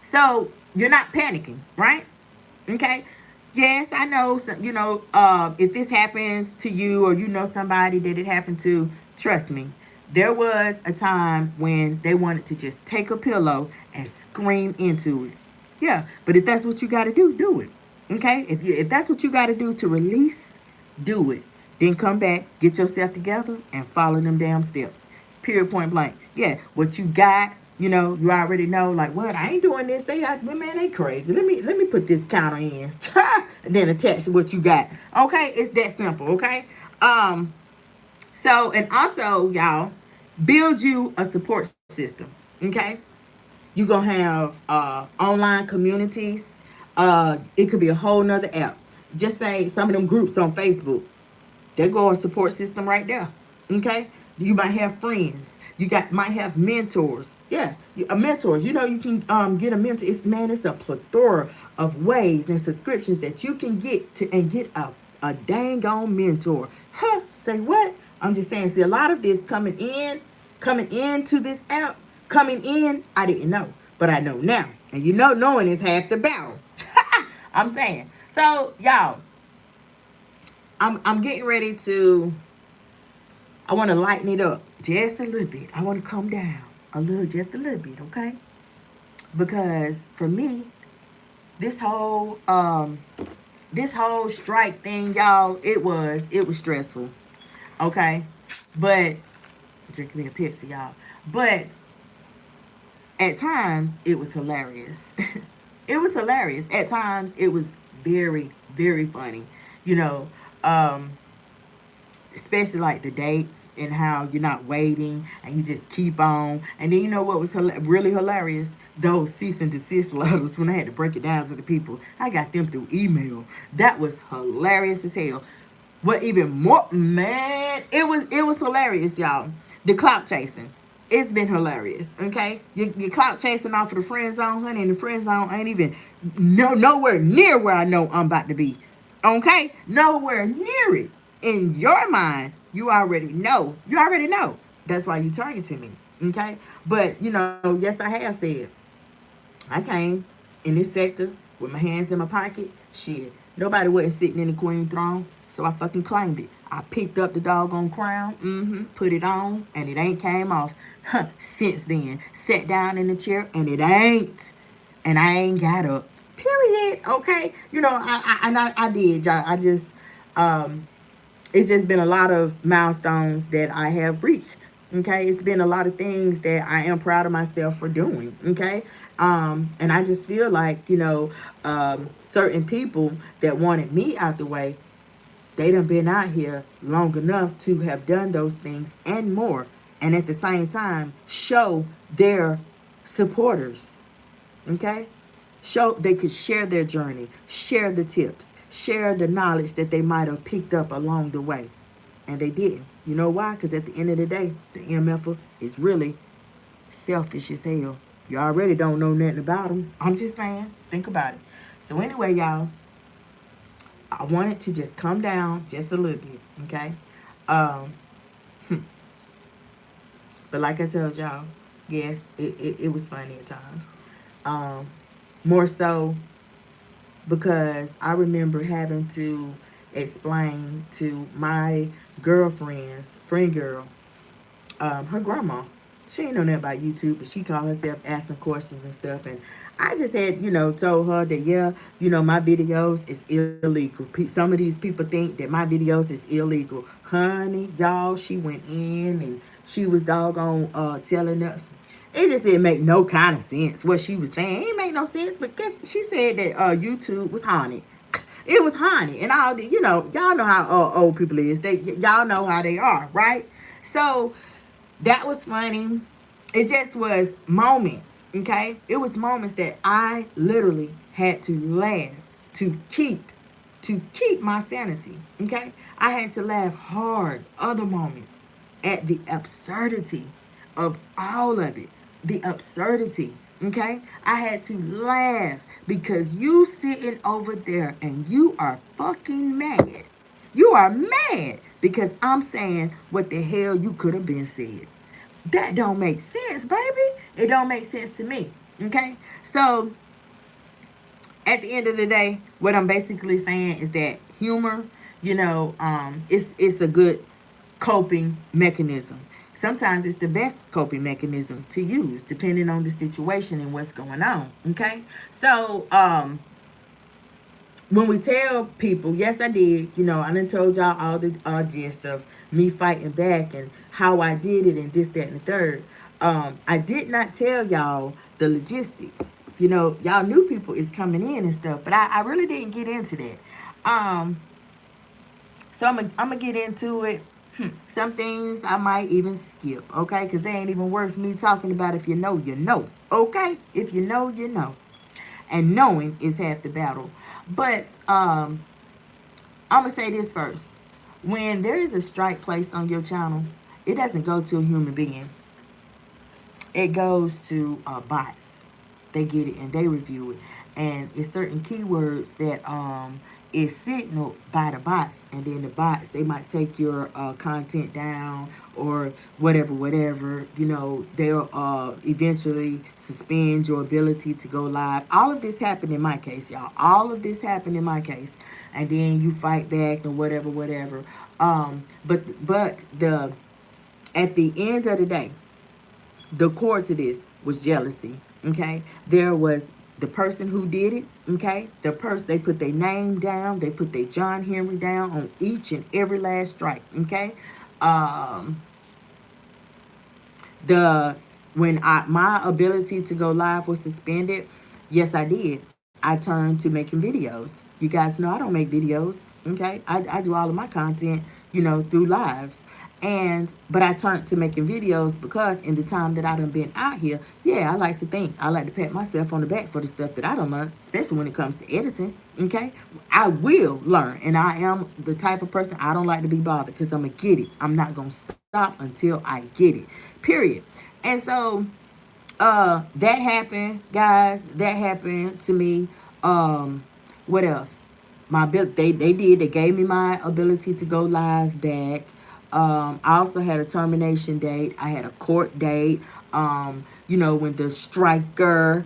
A: So you're not panicking, right? Okay. Yes, I know. If this happens to you, or somebody that it happened to, trust me. There was a time when they wanted to just take a pillow and scream into it. Yeah, but if that's what you got to do, do it. Okay? If that's what you got to do to release, do it. Then come back, get yourself together, and follow them damn steps. Period, point blank. Yeah, what you got, you already know, like, what? I ain't doing this. They crazy. Let me put this counter in. And then attach to what you got. Okay? It's that simple, okay? So, and also, y'all, build you a support system, okay? You're going to have online communities. It could be a whole nother app. Just say some of them groups on Facebook. There go a support system right there, okay? You might have friends. Might have mentors. Yeah, mentors. You can get a mentor. It's a plethora of ways and subscriptions that you can get to and get a dang on mentor. Huh? Say what? I'm just saying. See, a lot of this coming into this app, I didn't know, but I know now. And knowing is half the battle. I'm saying. So, y'all, I'm getting ready to I want to lighten it up just a little bit. I want to come down just a little bit, okay? Because for me, this whole strike thing, y'all, it was stressful, okay? But drinking me a Pepsi, y'all. But at times it was hilarious. It was hilarious. At times it was very, very funny. You know, um, especially like the dates and how you're not waiting and you just keep on. And then you know what was really hilarious? Those cease and desist letters when I had to break it down to the people. I got them through email. That was hilarious as hell. What even more, man? It was hilarious, y'all. The clout chasing. It's been hilarious. Okay, you clout chasing off of the friend zone, honey, and the friend zone ain't even nowhere near where I know I'm about to be. Okay, nowhere near it. In your mind, you already know. You already know. That's why you targeted me. Okay, but yes, I have said I came in this sector with my hands in my pocket. Shit, nobody wasn't sitting in the queen throne, so I fucking claimed it. I picked up the doggone crown, put it on, and it ain't came off. Huh, since then, sat down in the chair, and it ain't, and I ain't got up. Period. Okay, I did, y'all. I just, it's just been a lot of milestones that I have reached. Okay, it's been a lot of things that I am proud of myself for doing. Okay, and I just feel like certain people that wanted me out the way, they done been out here long enough to have done those things and more, and at the same time show their supporters. Okay, show they could share their journey, share the tips, share the knowledge that they might have picked up along the way, and they didn't. You know why? Because at the end of the day, the MF is really selfish as hell. You already don't know nothing about them. I'm just saying, think about it. So anyway, y'all, I wanted to just come down just a little bit, okay? Um, but like I told y'all, yes, it was funny at times. Um, More so because I remember having to explain to my girlfriend's friend girl, her grandma. She ain't know nothing about YouTube, but she called herself asking questions and stuff. And I just had, told her that, yeah, my videos is illegal. Some of these people think that my videos is illegal. Honey, y'all, she went in and she was doggone telling her. It just didn't make no kind of sense what she was saying. It ain't make no sense because she said that YouTube was haunted. It was haunted, and all y'all know how old people is. Y'all know how they are, right? So that was funny. It just was moments, okay? It was moments that I literally had to laugh to keep my sanity, okay? I had to laugh hard other moments at the absurdity of all of it. The absurdity, okay? I had to laugh because you sitting over there and you are fucking mad. You are mad because I'm saying what the hell you could have been said. That don't make sense, baby. It don't make sense to me. Okay? So at the end of the day, what I'm basically saying is that humor, it's a good coping mechanism. Sometimes it's the best coping mechanism to use, depending on the situation and what's going on. Okay? So, when we tell people, yes, I did, I done told y'all all the gist of me fighting back and how I did it and this, that, and the third. I did not tell y'all the logistics. Y'all new people is coming in and stuff, but I really didn't get into that. So I'm gonna get into it. Some things I might even skip, okay? Because they ain't even worth me talking about. If you know, you know, okay? If you know, you know. And knowing is half the battle. But I'm going to say this first. When there is a strike placed on your channel, it doesn't go to a human being. It goes to bots. They get it and they review it, and it's certain keywords that is signaled by the bots, and then the bots, they might take your content down or whatever. They'll eventually suspend your ability to go live. All of this happened in my case, y'all. All of this happened in my case, and then you fight back and whatever. But the At the end of the day, the core to this was jealousy. Okay, there was the person who did it. Okay, the person, they put their name down, they put their John Henry down on each and every last strike. Okay, um, the when I my ability to go live was suspended, yes, I did. I turned to making videos. You guys know I don't make videos. Okay, I do all of my content, through lives. And but I turned to making videos because in the time that I done been out here, yeah, I like to think, I like to pat myself on the back for the stuff that I don't learn, especially when it comes to editing. Okay, I will learn, and I am the type of person, I don't like to be bothered because I'm gonna get it. I'm not gonna stop until I get it. Period. And so that happened, guys. That happened to me. um what else? They gave me my ability to go live back. I also had a termination date. I had a court date. When the striker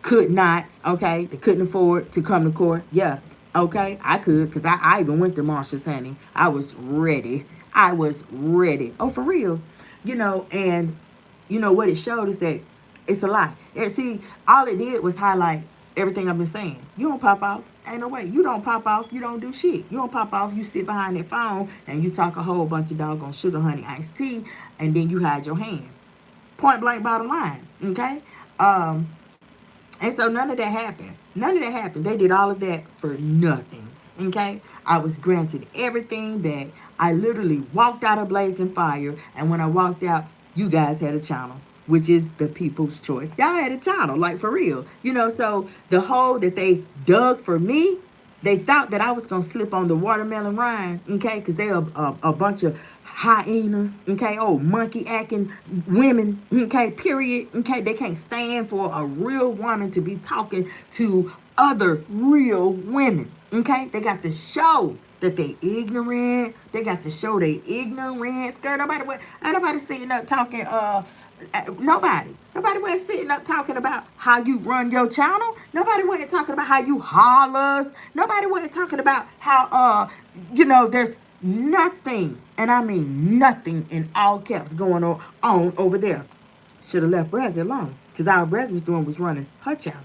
A: could not, okay, they couldn't afford to come to court. Yeah, okay, I could, because I even went to Marsha's, honey. I was ready. I was ready. Oh, for real. And what it showed is that it's a lie. See, all it did was highlight everything I've been saying. You don't pop off. Ain't no way. You don't pop off. You don't do shit. You don't pop off. You sit behind that phone and you talk a whole bunch of doggone sugar honey iced tea, and then you hide your hand. Point blank, bottom line. Okay. And so none of that happened. None of that happened. They did all of that for nothing. Okay. I was granted everything back. I literally walked out of blazing fire, and when I walked out, you guys had a channel, which is the people's choice. Y'all had a channel, like, for real. So the hole that they dug for me, they thought that I was going to slip on the watermelon rind, okay, because they are a bunch of hyenas, okay, oh, monkey acting women, okay, period, okay. They can't stand for a real woman to be talking to other real women, okay. They got to show that they ignorant. They got to show they ignorance. Girl, ain't nobody sitting up talking, Nobody was sitting up talking about how you run your channel. Nobody wasn't talking about how you hollers. Nobody wasn't talking about how, there's nothing, and I mean nothing in all caps going on over there. Should have left Brazzy alone, because all Brazzy was doing was running her channel.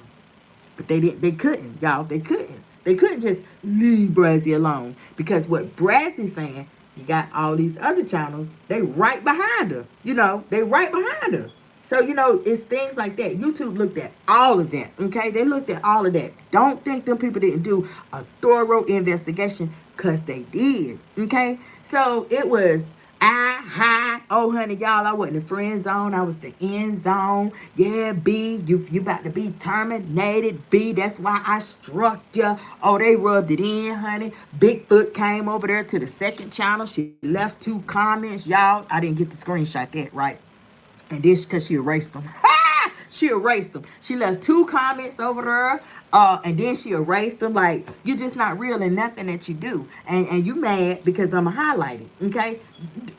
A: But they didn't. They couldn't, y'all. They couldn't. They couldn't just leave Brazzy alone, because what Brazzy's saying, you got all these other channels. They right behind her. They right behind her. So it's things like that. YouTube looked at all of that. Okay, they looked at all of that. Don't think them people didn't do a thorough investigation, cause they did. Okay, so it was. Oh, honey, y'all, I wasn't the friend zone. I was the end zone. Yeah, B, you about to be terminated. B, that's why I struck you. Oh, they rubbed it in, honey. Bigfoot came over there to the second channel. She left 2 comments, y'all. I didn't get to screenshot that, right? And this because she erased them. She erased them. She left 2 comments over there, and then she erased them. Like, you're just not real in nothing that you do. And you mad because I'm highlighted, okay?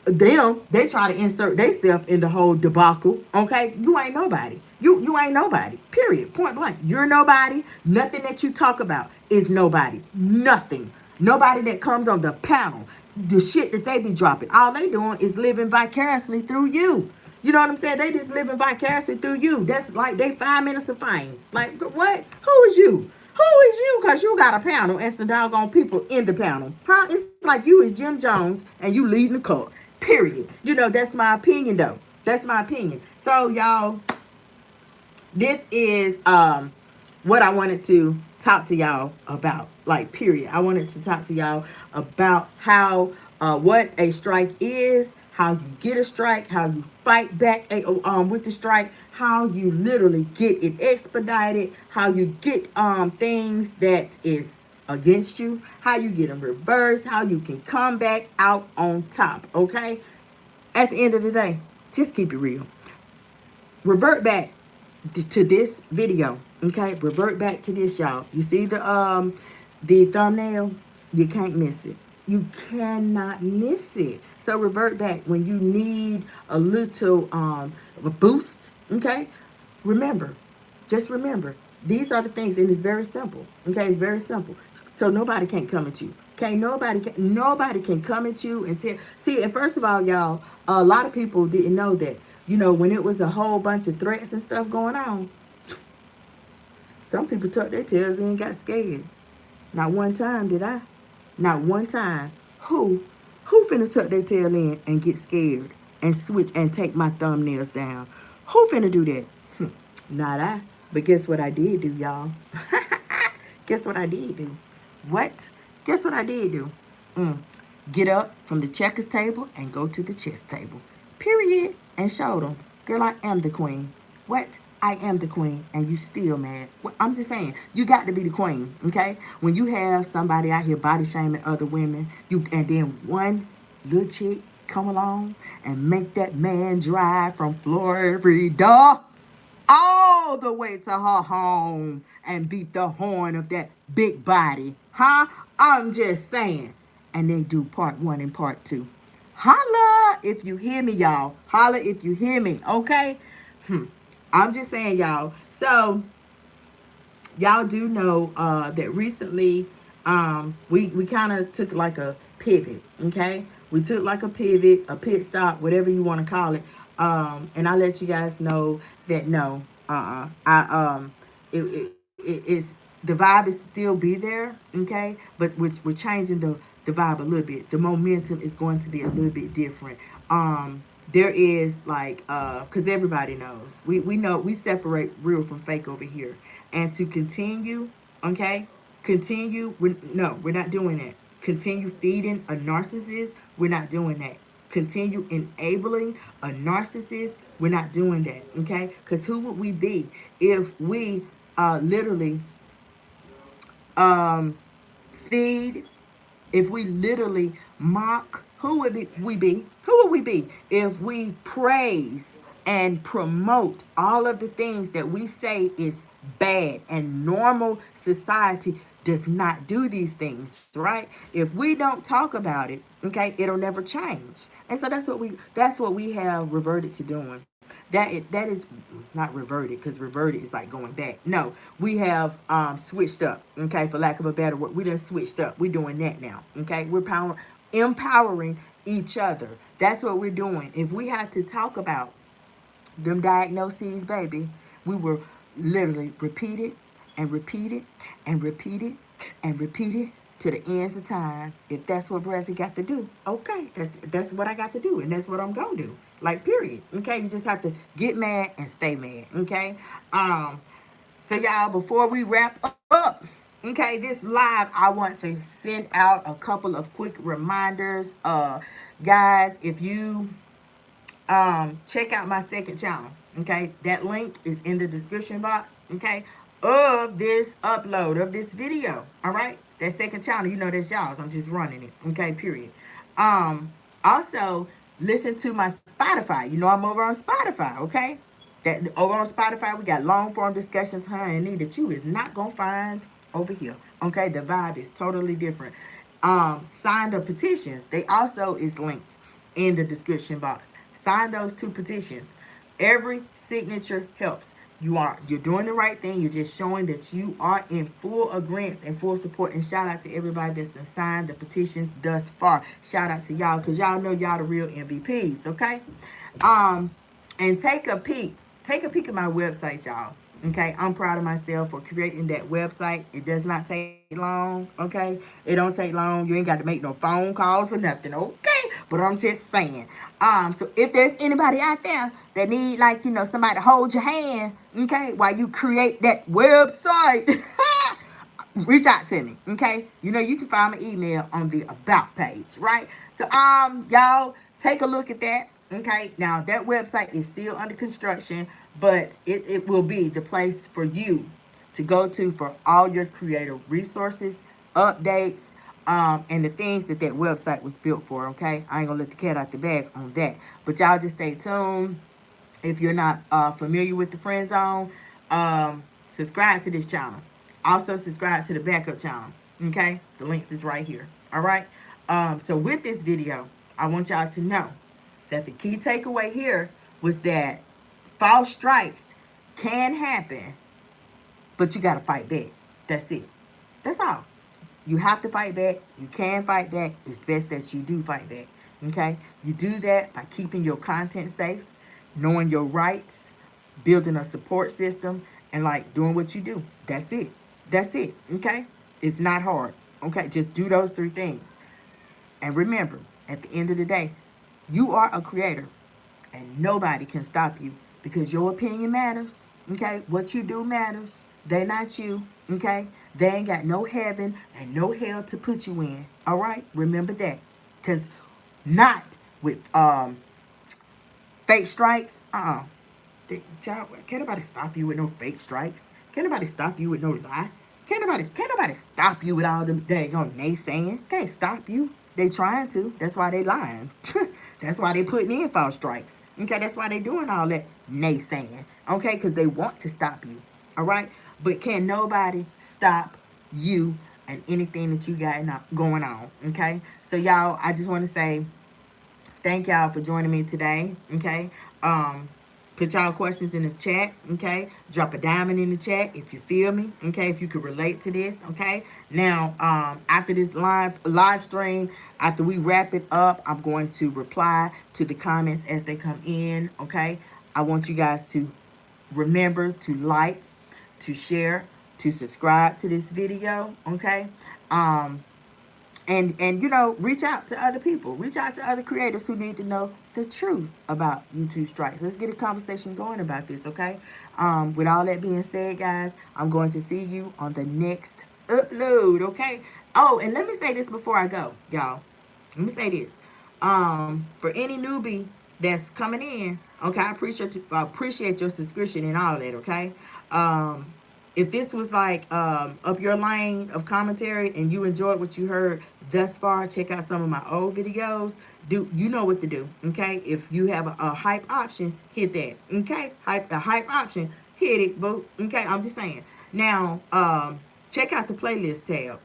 A: They try to insert themselves in the whole debacle, okay? You ain't nobody. You ain't nobody, period, point blank. You're nobody. Nothing that you talk about is nobody. Nothing. Nobody that comes on the panel, the shit that they be dropping, all they doing is living vicariously through you. You know what I'm saying? They just living vicariously through you. That's like they 5 minutes of fame. Like, what? Who is you? Who is you? Because you got a panel and some doggone people in the panel. Huh? It's like you is Jim Jones and you leading the court. Period. That's my opinion, though. That's my opinion. So, y'all, this is what I wanted to talk to y'all about. Like, period. I wanted to talk to y'all about how what a strike is, how you get a strike, how you fight back with the strike, how you literally get it expedited, how you get things that is against you, how you get them reversed, how you can come back out on top. Okay, at the end of the day, just keep it real. Revert back to this video. Okay, revert back to this, y'all. You see the thumbnail? You can't miss it. You cannot miss it. So revert back when you need a little a boost. Okay, remember, just remember, These are the things, and it's very simple. Okay, it's very simple. So nobody can't come at you. Okay, nobody can come at you and tell. See, and first of all, y'all, a lot of people didn't know that. When it was a whole bunch of threats and stuff going on, some people tucked their tails in and got scared. Not one time did I. Not one time. Who? Who finna tuck their tail in and get scared and switch and take my thumbnails down? Who finna do that? Not I. But guess what I did do, y'all? Guess what I did do? What? Guess what I did do? Mm. Get up from the checkers table and go to the chess table. Period. And show them. Girl, I am the queen. What? I am the queen, and you still mad. Well, I'm just saying, you got to be the queen, okay? When you have somebody out here body shaming other women, and then one little chick come along and make that man drive from Florida all the way to her home and beat the horn of that big body. Huh? I'm just saying. And they do part one and part two. Holla if you hear me, y'all. Holla if you hear me, okay? I'm just saying, y'all. So, y'all do know that recently we kind of took like a pivot, okay? We took like a pivot, a pit stop, whatever you want to call it. And I let you guys know that no, it's the vibe is still be there, okay? But we're changing the vibe a little bit. The momentum is going to be a little bit different. There is like because everybody knows we know we separate real from fake over here, and to continue, okay, we're not doing that. Continue feeding a narcissist, we're not doing that. Continue enabling a narcissist, we're not doing that, okay? Because who would we be if we literally feed, if we literally mock? Who would we be? Who would we be if we praise and promote all of the things that we say is bad, and normal society does not do these things, right? If we don't talk about it, okay, it'll never change. And so that's what we have reverted to doing. That is not reverted, because reverted is like going back. No, we have switched up, okay, for lack of a better word. We done switched up. We're doing that now, okay? We're empowering each other. That's what we're doing. If we had to talk about them diagnoses, baby, we were literally repeat it and repeat it and repeat it and repeat it to the ends of time. If that's what Brazzy got to do, okay, that's what I got to do, and that's what I'm gonna do. Like, period. Okay, you just have to get mad and stay mad. Okay. So y'all, before we wrap up, okay, this live, I want to send out a couple of quick reminders. Guys, if you check out my second channel, okay, that link is in the description box, okay, of this upload of this video. All right, that second channel, that's y'all's. I'm just running it, okay, period. Also listen to my Spotify. I'm over on Spotify, okay? That over on Spotify, we got long form discussions, honey, that you is not gonna find over here. Okay, the vibe is totally different. Sign the petitions. They also is linked in the description box. Sign those two petitions. Every signature helps. You're doing the right thing. You're just showing that you are in full agreement and full support. And shout out to everybody that's done signed the petitions thus far. Shout out to y'all, because y'all know y'all the real MVPs, okay? And take a peek. Take a peek at my website, y'all. Okay, I'm proud of myself for creating that website. It does not take long, okay? It don't take long. You ain't got to make no phone calls or nothing, okay? But I'm just saying. So if there's anybody out there that need, like, somebody to hold your hand, okay, while you create that website, reach out to me, okay? You can find my email on the About page, right? So, y'all, take a look at that. Okay, now that website is still under construction, but it will be the place for you to go to for all your creative resources, updates, and the things that website was built for, okay? I ain't gonna let the cat out the bag on that. But y'all just stay tuned. If you're not familiar with the Friend Zone, subscribe to this channel. Also, subscribe to the backup channel, okay? The links is right here, all right? So with this video, I want y'all to know that the key takeaway here was that false strikes can happen but you got to fight back. That's it. That's all. You have to fight back. You can fight back. It's best that you do fight back. Okay? You do that by keeping your content safe, knowing your rights, building a support system, and like doing what you do. That's it. That's it. Okay? It's not hard. Okay? Just do those three things. And remember, at the end of the day, you are a creator and nobody can stop you because your opinion matters. Okay? What you do matters. They not you. Okay? They ain't got no heaven and no hell to put you in. All right? Remember that. Because not with fake strikes. Can't nobody stop you with no fake strikes. Can't nobody stop you with no lie. Can't nobody stop you with all them daggone naysaying. Can't stop you. They trying to. That's why they lying. That's why they putting in false strikes. Okay, that's why they doing all that naysaying. Okay, because they want to stop you. All right, but can nobody stop you and anything that you got going on. Okay, so y'all, I just want to say thank y'all for joining me today. Okay. Put y'all questions in the chat. Okay. Drop a diamond in the chat if you feel me. Okay. If you could relate to this. Okay. Now, after this live stream, after we wrap it up, I'm going to reply to the comments as they come in. Okay. I want you guys to remember to like, to share, to subscribe to this video. Okay. And you know, reach out to other people, reach out to other creators who need to know the truth about YouTube strikes. Let's get a conversation going about this. Okay, with all that being said, guys, I'm going to see you on the next upload. Okay. Oh, and let me say this before I go, y'all. Let me say this. For any newbie that's coming in, okay, I appreciate your subscription and all that. Okay. If this was like up your lane of commentary and you enjoyed what you heard thus far, check out some of my old videos. You know what to do. Okay. If you have a hype option, hit that. Okay. The hype option, hit it, boo. Okay. I'm just saying. Now, check out the playlist tab.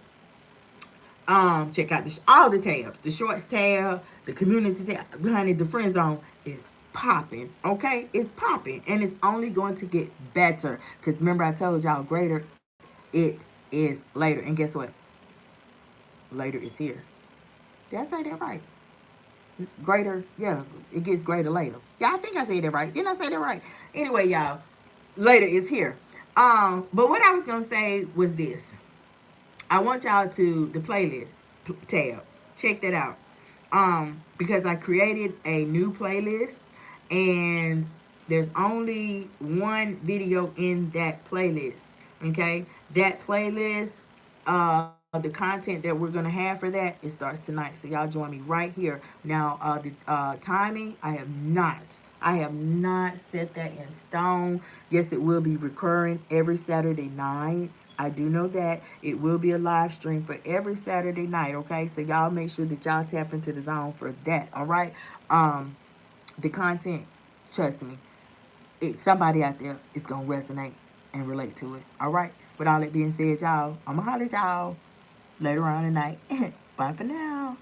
A: Check out all the tabs, the shorts tab, the community tab. Honey, the friend zone is popping. Okay, it's popping, and it's only going to get better. Cause remember, I told y'all, greater it is later. And guess what? Later is here. Did I say that right? Greater, yeah, it gets greater later. Yeah, I think I said that right. Didn't I say that right? Anyway, y'all, later is here. But what I was gonna say was this. I want y'all to the playlist tab. Check that out. Because I created a new playlist and there's only one video in that playlist. Okay? That playlist, the content that we're gonna have for that, it starts tonight. So y'all join me right here. Now, the timing, I have not set that in stone. Yes, it will be recurring every Saturday night. I do know that. It will be a live stream for every Saturday night, okay? So y'all make sure that y'all tap into the zone for that, all right? The content, trust me, somebody out there is going to resonate and relate to it, all right? With all that being said, y'all, I'm going to holler at y'all later on tonight. Bye for now.